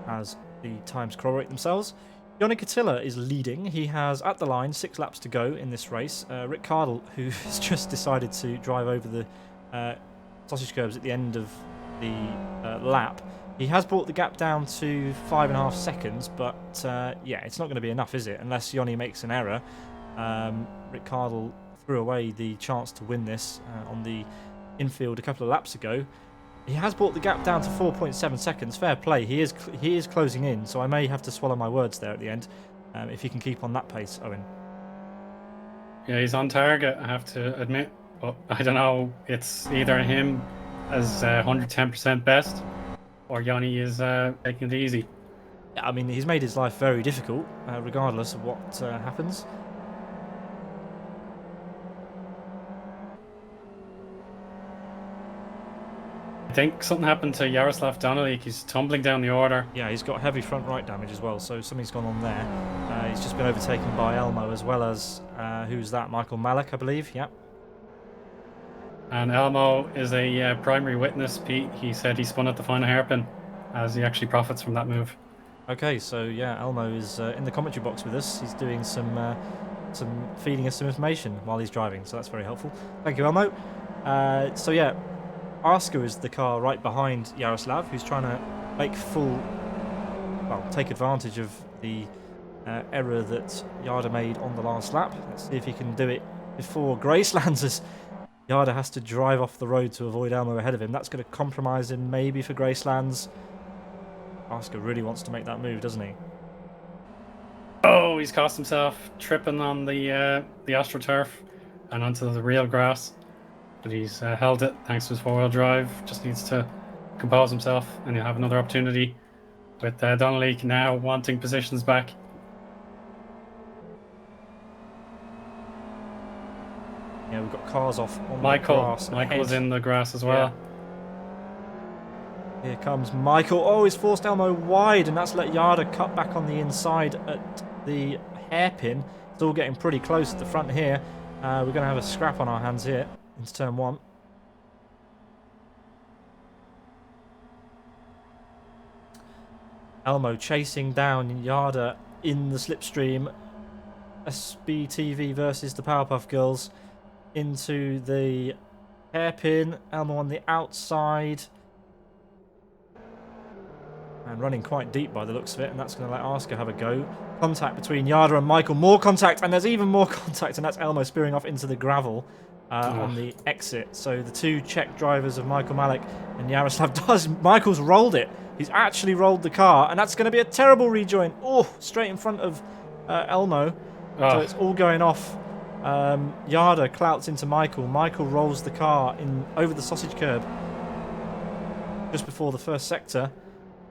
Speaker 1: as the times corroborate themselves. Joni Katila is leading. He has, at the line, 6 laps to go in this race. Rick Cardle, who has just decided to drive over the sausage curbs at the end of the lap. He has brought the gap down to 5.5 seconds, but yeah, it's not going to be enough, is it? Unless Joni makes an error. Rick Cardle threw away the chance to win this on the infield a couple of laps ago. He has brought the gap down to 4.7 seconds. Fair play. He is closing in, so I may have to swallow my words there at the end if he can keep on that pace, Owen.
Speaker 2: Yeah, he's on target, I have to admit. But I don't know. It's either him as 110% best, or Yanni is taking it easy.
Speaker 1: Yeah, I mean, he's made his life very difficult, regardless of what happens.
Speaker 2: I think something happened to Jaroslav Donnelly. He's tumbling down the order.
Speaker 1: Yeah, he's got heavy front right damage as well, so something's gone on there. He's just been overtaken by Elmo, as well as, who's that? Michael Malik, I believe. Yep.
Speaker 2: And Elmo is a primary witness, Pete. He said he spun at the final hairpin, as he actually profits from that move. Okay,
Speaker 1: so yeah, Elmo is in the commentary box with us. He's doing some feeding us some information while he's driving, so that's very helpful. Thank you, Elmo. So yeah, Arska is the car right behind Jaroslav, who's trying to take advantage of the error that Yada made on the last lap. Let's see if he can do it before Grace lands us. Yada has to drive off the road to avoid Elmo ahead of him. That's going to compromise him maybe for Gracelands. Arska really wants to make that move, doesn't he?
Speaker 2: Oh, he's cost himself tripping on the AstroTurf and onto the real grass. But he's held it thanks to his 4-wheel drive. Just needs to compose himself and he'll have another opportunity with Donnelly now wanting positions back.
Speaker 1: Yeah, we've got cars off on the grass.
Speaker 2: Michael's in the grass as well.
Speaker 1: Yeah. Here comes Michael. Oh, he's forced Elmo wide, and that's let Yada cut back on the inside at the hairpin. It's all getting pretty close at the front here. We're going to have a scrap on our hands here into turn 1. Elmo chasing down Yada in the slipstream. SBTV versus the Powerpuff Girls. Into the hairpin, Elmo on the outside, and running quite deep by the looks of it, and that's going to let Arska have a go. Contact between Yada and Michael, more contact, and there's even more contact, and that's Elmo spearing off into the gravel on the exit. So the two Czech drivers of Michael Malik and Jaroslav does. Michael's rolled it. He's actually rolled the car, and that's going to be a terrible rejoin. Oh, straight in front of Elmo. So it's all going off. Yada clouts into Michael. Michael rolls the car in over the sausage curb just before the first sector.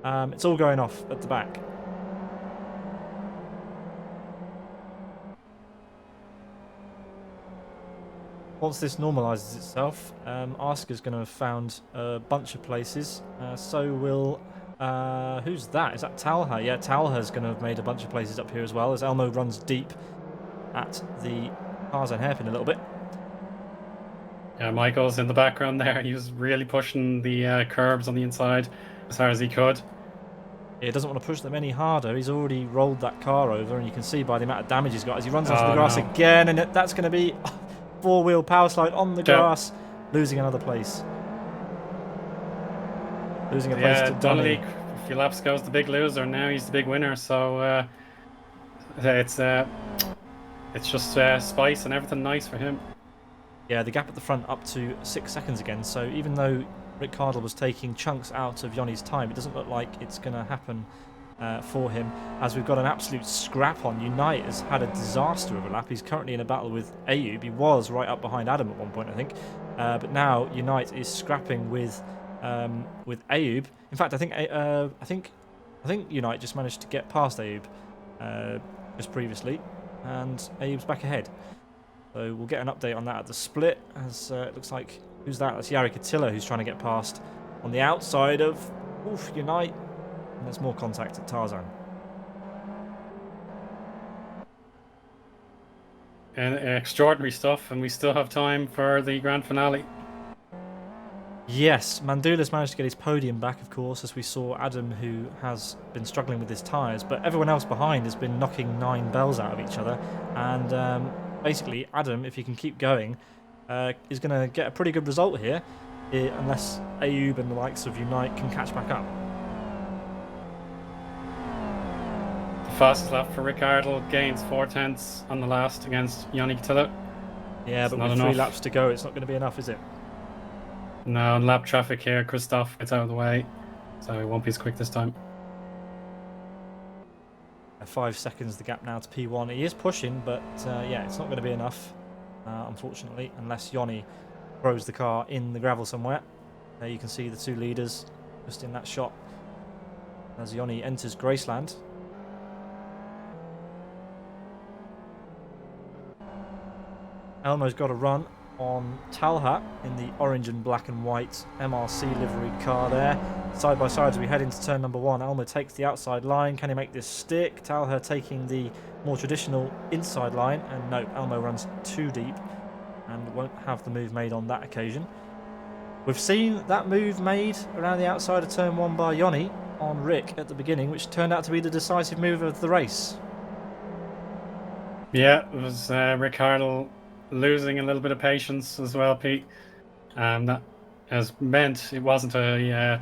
Speaker 1: It's all going off at the back. Once this normalises itself, Arska's going to have found a bunch of places. So will... who's that? Is that Talha? Yeah, Talha's going to have made a bunch of places up here as well, as Elmo runs deep at the Tarzan hairpin a little bit.
Speaker 2: Yeah, Michael's in the background there. He was really pushing the curbs on the inside as hard as he could.
Speaker 1: He doesn't want to push them any harder. He's already rolled that car over, and you can see by the amount of damage he's got as he runs onto the grass again, and that's going to be 4-wheel power slide on the grass, losing another place. Losing a place to
Speaker 2: Donnelly. A few laps ago was the big loser, and now he's the big winner. So it's just spice and everything nice for him.
Speaker 1: Yeah, the gap at the front up to 6 seconds again. So even though Rick Cardle was taking chunks out of Yanni's time, it doesn't look like it's going to happen for him, as we've got an absolute scrap on. Unite has had a disaster of a lap. He's currently in a battle with Eoin. He was right up behind Adam at one point, I think, but now Unite is scrapping with Eoin. In fact, I think Unite just managed to get past Eoin just previously, and Eoin's back ahead. So we'll get an update on that at the split, as it looks like, who's that? That's Yari Katilla, who's trying to get past on the outside of Unite. And there's more contact at Tarzan.
Speaker 2: And extraordinary stuff, and we still have time for the grand finale.
Speaker 1: Yes, Mandula's managed to get his podium back, of course, as we saw Adam, who has been struggling with his tyres, but everyone else behind has been knocking 9 bells out of each other, and basically Adam, if he can keep going, is going to get a pretty good result here, unless Eoin and the likes of Unite can catch back up.
Speaker 2: Fastest lap for Ricardo, gains 4/10 on the last against Rony Katilla.
Speaker 1: Yeah, but with 3 laps to go, it's not going to be enough, is it?
Speaker 2: No, lap traffic here. Christoph gets out of the way, so he won't be as quick this time.
Speaker 1: 5 seconds the gap now to P1. He is pushing, but yeah, it's not going to be enough, unfortunately, unless Rony throws the car in the gravel somewhere. There you can see the 2 leaders just in that shot as Rony enters Graceland. Elmo's got a run on Talha in the orange and black and white MRC livery car there. Side by side as we head into turn number 1. Elmo takes the outside line. Can he make this stick? Talha taking the more traditional inside line. And no, Elmo runs too deep and won't have the move made on that occasion. We've seen that move made around the outside of turn 1 by Rony on Rick at the beginning, which turned out to be the decisive move of the race.
Speaker 2: Yeah, it was Ricardo losing a little bit of patience as well, Pete. That has meant it wasn't a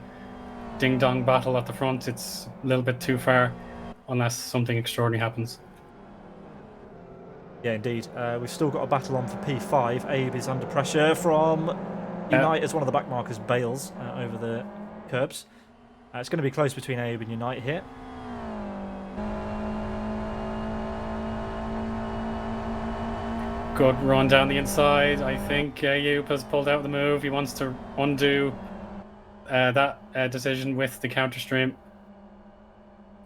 Speaker 2: ding-dong battle at the front. It's a little bit too far, unless something extraordinary happens.
Speaker 1: Yeah, indeed. We've still got a battle on for P5. Abe is under pressure from Unite as one of the back markers bails over the curbs. It's going to be close between Abe and Unite here.
Speaker 2: Good run down the inside. I think Eoin has pulled out the move. He wants to undo that decision with the counter stream.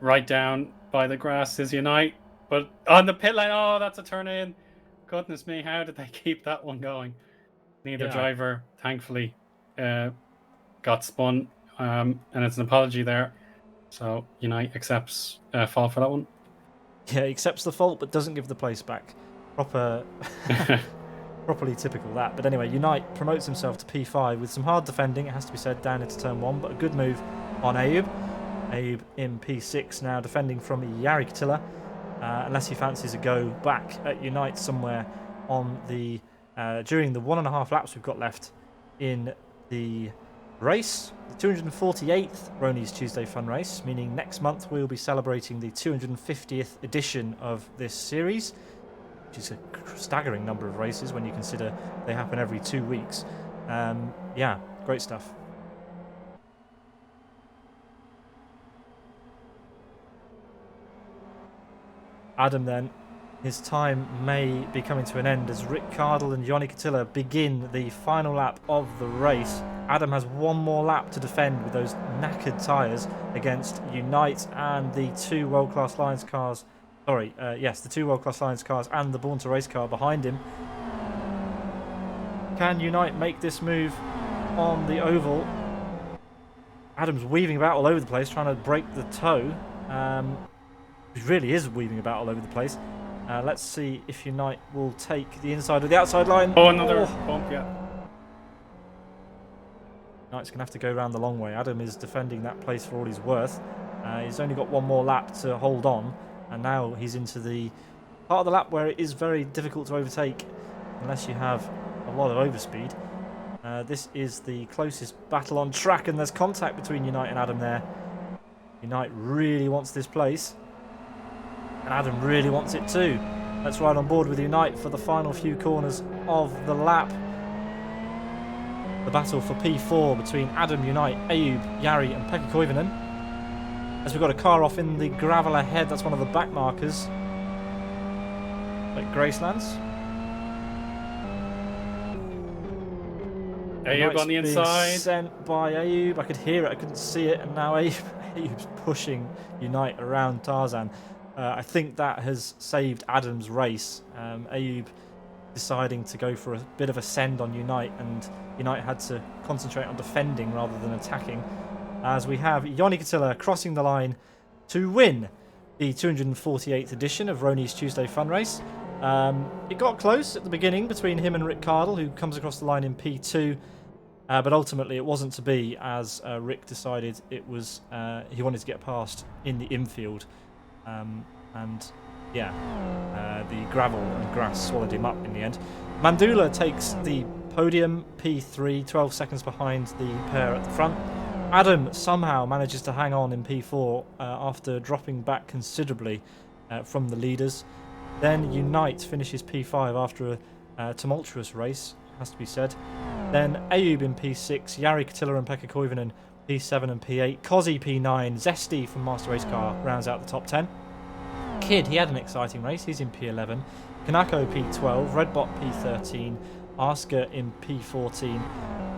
Speaker 2: Right down by the grass is Unite, but on the pit lane, oh, that's a turn in. Goodness me, how did they keep that one going? Neither driver, thankfully, got spun, and it's an apology there. So Unite accepts fault for that one.
Speaker 1: Yeah, he accepts the fault, but doesn't give the place back. Properly typical that. But anyway, Unite promotes himself to P5 with some hard defending, it has to be said, down into turn 1, but a good move on Abe. Abe in P6 now, defending from Yari Katilla, unless he fancies a go back at Unite somewhere on the during the 1.5 laps we've got left in the race. The 248th Rony's Tuesday Fun Race, meaning next month we'll be celebrating the 250th edition of this series, which is a staggering number of races when you consider they happen every 2 weeks. Yeah, great stuff. Adam then, his time may be coming to an end as Rick Cardle and Rony Katilla begin the final lap of the race. Adam has one more lap to defend with those knackered tyres against Unite and the 2 World-Class Lions cars. The 2 World-Class Lions cars and the Born to Race car behind him. Can Unite make this move on the oval? Adam's weaving about all over the place, trying to break the toe. He really is weaving about all over the place. Let's see if Unite will take the inside or the outside line.
Speaker 2: Oh, another bump, yeah.
Speaker 1: Unite's going to have to go around the long way. Adam is defending that place for all he's worth. He's only got one more lap to hold on. And now he's into the part of the lap where it is very difficult to overtake unless you have a lot of overspeed. This is the closest battle on track, and there's contact between Unite and Adam there. Unite really wants this place, and Adam really wants it too. Let's ride on board with Unite for the final few corners of the lap. The battle for P4 between Adam, Unite, Eoin, Yari and Pekka Koivunen. as we've got a car off in the gravel ahead. That's one of the back markers at Gracelands.
Speaker 2: Ayub on the
Speaker 1: Being
Speaker 2: inside.
Speaker 1: sent by Ayub. I could hear it, I couldn't see it, and now Ayub's pushing Unite around Tarzan. I think that has saved Adam's race. Ayub deciding to go for a bit of a send on Unite, and Unite had to concentrate on defending rather than attacking. As we have Yoni Katilla crossing the line to win the 248th edition of Rony's Tuesday Fun Race. It got close at the beginning between him and Rick Cardle, who comes across the line in P2, but ultimately it wasn't to be, as Rick decided it was he wanted to get past in the infield, and yeah, the gravel and grass swallowed him up in the end. Mandula takes the podium, P3, 12 seconds behind the pair at the front. Adam somehow manages to hang on in P4 after dropping back considerably from the leaders. Then Unite finishes P5 after a tumultuous race, has to be said. Then Ayub in P6, Jari Katila and Pekka Koivunen P7 and P8, Kozi P9, Zesty from Master Race Car rounds out the top 10. Kid, he had an exciting race, he's in P11. Kanako P12, Redbot P13, Asker in P14.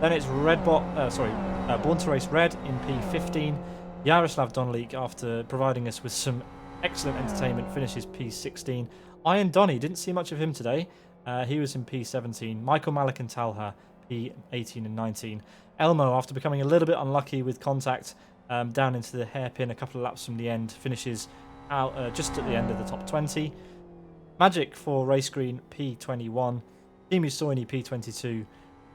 Speaker 1: Then it's Born to Race Red in P15. Yaroslav Donlik, after providing us with some excellent entertainment, finishes P16. Iron Donny, didn't see much of him today. He was in P17. Michael Malik and Talha, P18 and 19. Elmo, after becoming a little bit unlucky with contact down into the hairpin a couple of laps from the end, finishes out just at the end of the top 20. Magic for Race Green, P21. Timu Soini, P22.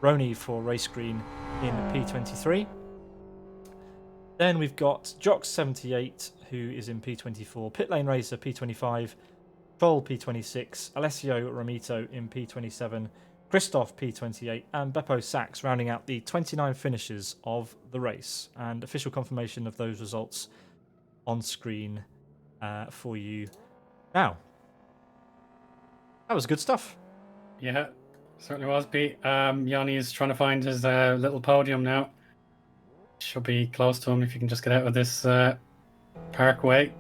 Speaker 1: Rony for Race Green in P23. Then we've got Jox78, who is in P24. Pit Lane Racer, P25. Troll, P26. Alessio Ramito in P27. Christoph, P28. And Beppo Sachs rounding out the 29 finishers of the race. And official confirmation of those results on screen for you now. That was good stuff.
Speaker 2: Yeah, certainly was, Pete. Yanni is trying to find his little podium now. Should be close to him if you can just get out of this parkway.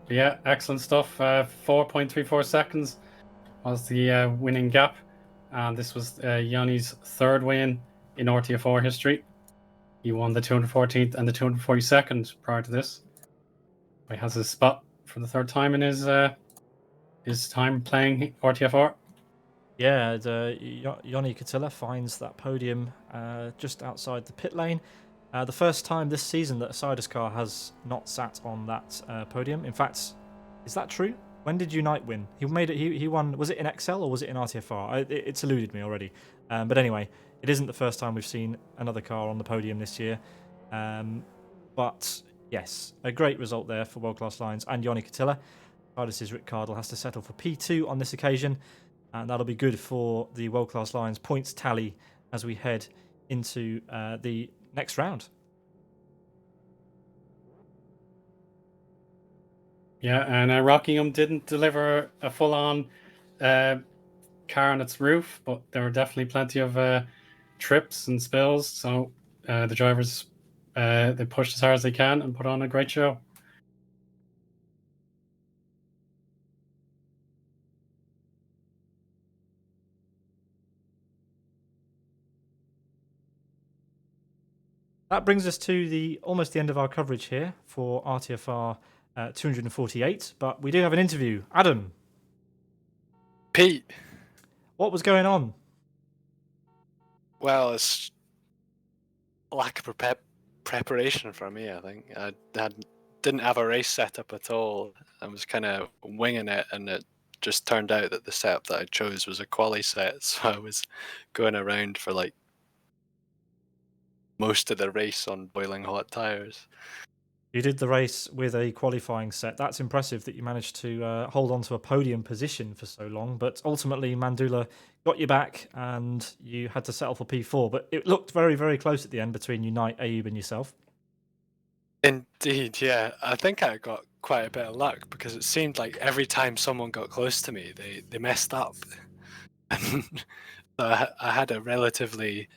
Speaker 2: But yeah, excellent stuff. 4.34 seconds was the winning gap. And this was Yanni's third win in RTFR history. He won the 214th and the 242nd prior to this. He has his spot for the third time in his time playing RTFR.
Speaker 1: Yeah, Yoni Katila finds that podium just outside the pit lane. The first time this season that a Sidus car has not sat on that podium. In fact, is that true? When did Unite win? He made it. He won. Was it in XL or was it in RTFR? It's eluded me already. But anyway, it isn't the first time we've seen another car on the podium this year. But yes, a great result there for World Class Lines and Yoni Katila. Sidus's Rick Cardle has to settle for P2 on this occasion. And that'll be good for the World Class Lions points tally as we head into the next round.
Speaker 2: Yeah, and Rockingham didn't deliver a full-on car on its roof, but there were definitely plenty of trips and spills. So the drivers they pushed as hard as they can and put on a great show.
Speaker 1: That brings us to almost the end of our coverage here for RTFR 248. But we do have an interview. Adam.
Speaker 3: Pete.
Speaker 1: What was going on?
Speaker 3: Well, it's lack of preparation for me, I think. I didn't have a race set up at all. I was kind of winging it, and it just turned out that the setup that I chose was a quali set, so I was going around for like most of the race on boiling hot tyres.
Speaker 1: You did the race with a qualifying set. That's impressive that you managed to hold on to a podium position for so long, but ultimately Mandula got you back and you had to settle for P4, but it looked very, very close at the end between Unite, Ayub and yourself.
Speaker 3: Indeed, yeah. I think I got quite a bit of luck because it seemed like every time someone got close to me, they messed up. So I had a relatively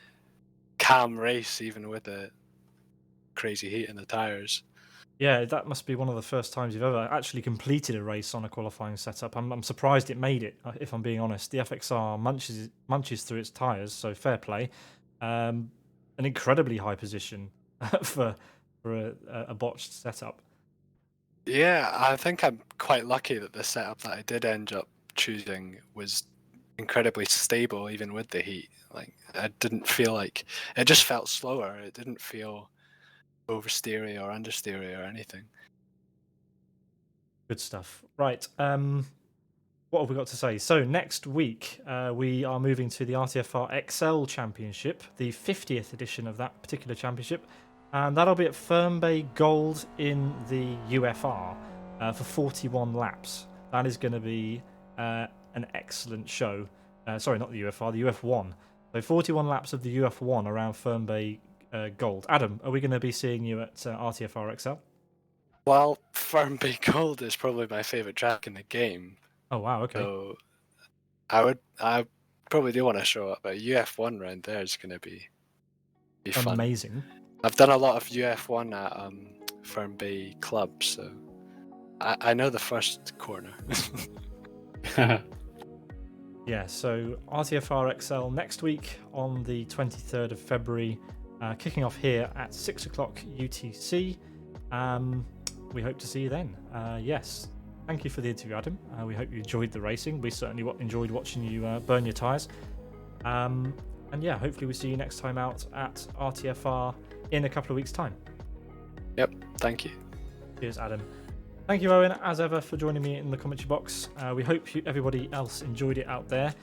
Speaker 3: calm race, even with the crazy heat in the tyres.
Speaker 1: Yeah, that must be one of the first times you've ever actually completed a race on a qualifying setup. I'm surprised it made it, if I'm being honest. The FXR munches through its tyres, so fair play. An incredibly high position for a botched setup.
Speaker 3: Yeah, I think I'm quite lucky that the setup that I did end up choosing was incredibly stable, even with the heat. Like, I didn't feel like it just felt slower. It didn't feel oversteery or understeery or anything.
Speaker 1: Good stuff. Right. What have we got to say? So next week we are moving to the RTFR XL Championship, the 50th edition of that particular championship, and that'll be at Firm Bay Gold in the UFR for 41 laps. That is going to be an excellent show. Sorry, not the UFR, the UF1. So 41 laps of the UF1 around Firm Bay Gold. Adam, are we going to be seeing you at RTFR XL?
Speaker 3: Well, Firm Bay Gold is probably my favorite track in the game.
Speaker 1: Oh wow, okay.
Speaker 3: So I probably do want to show up, but UF1 round there is going to be fun.
Speaker 1: Amazing.
Speaker 3: I've done a lot of UF1 at Firm Bay Club, so I know the first corner.
Speaker 1: Yeah, so RTFR XL next week on the 23rd of February, kicking off here at 6 o'clock UTC. We hope to see you then. Yes, thank you for the interview, Adam. We hope you enjoyed the racing. We certainly enjoyed watching you burn your tyres. And yeah, hopefully we see you next time out at RTFR in a couple of weeks' time.
Speaker 3: Yep, thank you.
Speaker 1: Cheers, Adam. Thank you, Eoin, as ever, for joining me in the commentary box. We hope everybody else enjoyed it out there.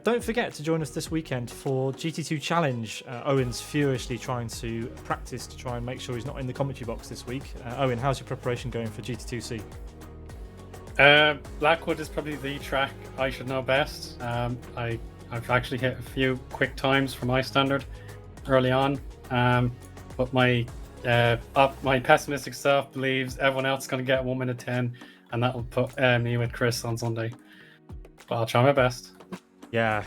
Speaker 1: Don't forget to join us this weekend for GT2 Challenge. Eoin's furiously trying to practice to try and make sure he's not in the commentary box this week. Eoin, how's your preparation going for GT2C?
Speaker 2: Blackwood is probably the track I should know best. I've actually hit a few quick times for my standard early on, but my pessimistic self believes everyone else is going to get 1 minute 10, and that will put me with Chris on Sunday. But I'll try my best.
Speaker 1: Yeah,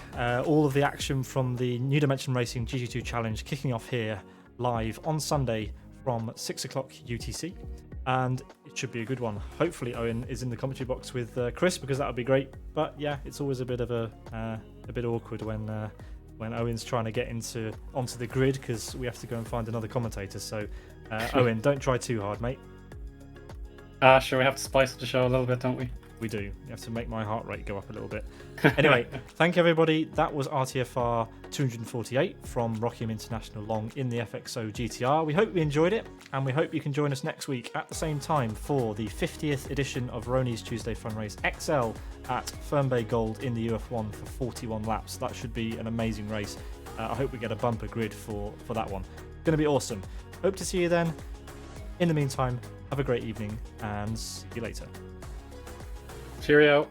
Speaker 1: all of the action from the New Dimension Racing GT2 Challenge kicking off here live on Sunday from 6 o'clock UTC, and it should be a good one. Hopefully Eoin is in the commentary box with Chris, because that would be great. But yeah, it's always a bit of a bit awkward when Eoin's trying to get onto the grid, because we have to go and find another commentator. So Eoin, don't try too hard, mate.
Speaker 2: Sure, we have to spice up the show a little bit, don't we?
Speaker 1: We do. You have to make my heart rate go up a little bit. Anyway, thank you, everybody. That was RTFR 248 from Rockingham International Long in the FXO GTR. We hope you enjoyed it, and we hope you can join us next week at the same time for the 50th edition of Rony's Tuesday Fun Race XL at Firm Bay Gold in the UF1 for 41 laps. That should be an amazing race. I hope we get a bumper grid for that one. It's going to be awesome. Hope to see you then. In the meantime, have a great evening, and see you later.
Speaker 2: Cheerio.